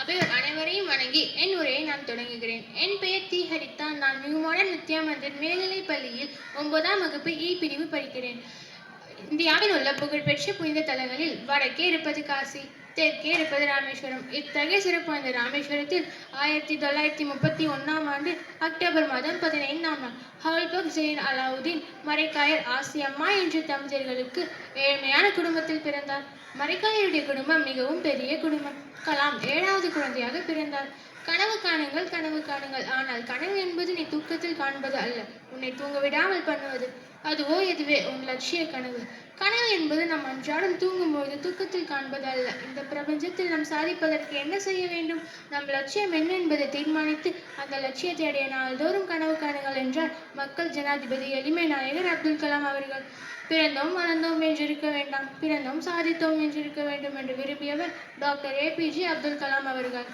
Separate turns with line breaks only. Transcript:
அவையோர் அனைவரையும் வணங்கி என் உரையை நான் தொடங்குகிறேன். என் பெயர் தி ஹரிதா. நான் நியூமாடர்ன் வித்யா மந்திர் மேல்நிலைப் பள்ளியில் 9ஆம் வகுப்பு இ பிரிவு படிக்கிறேன். இந்தியாவில் உள்ள புகழ்பெற்ற புனித தலங்களில் வடக்கே இருப்பது காசி, தெற்கே இருப்பது ராமேஸ்வரம். இத்தகைய சிறப்பு வாய்ந்த ராமேஸ்வரத்தில் 1931ஆம் ஆண்டு அக்டோபர் மாதம் 15ஆம் நாள் ஹவுல்பக் ஜெயின் அலாவுதீன் மரைக்காயர் ஆசியம்மா என்ற தம்பதியர்களுக்கு ஏழ்மையான குடும்பத்தில் பிறந்தார். மரைக்காயருடைய குடும்பம் மிகவும் பெரிய குடும்பம். கலாம் 7வது குழந்தையாக பிறந்தார். கனவு காணுங்கள், கனவு காணுங்கள். ஆனால் கனவு என்பது நீ தூக்கத்தில் காண்பது அல்ல, உன்னை தூங்க விடாமல் பண்ணுவது. அதுவோ இதுவே உன் லட்சிய கனவு. கனவு என்பது நாம் அன்றாடம் தூங்கும்போது தூக்கத்தில் காண்பது அல்ல. இந்த பிரபஞ்சத்தில் நாம் சாதிப்பதற்கு என்ன செய்ய வேண்டும், நம் லட்சியம் என்ன என்பதை தீர்மானித்து அந்த லட்சியத்தை அடைய நாள்தோறும் கனவு காணுங்கள் என்றார் மக்கள் ஜனாதிபதி எளிமை நாயகர் அப்துல் கலாம் அவர்கள். பிறந்தோம் வளர்ந்தோம் என்றிருக்க வேண்டாம், பிறந்தோம் சாதித்தோம் என்றிருக்க வேண்டும் என்று விரும்பியவர் டாக்டர் APJ அப்துல் கலாம் அவர்கள்.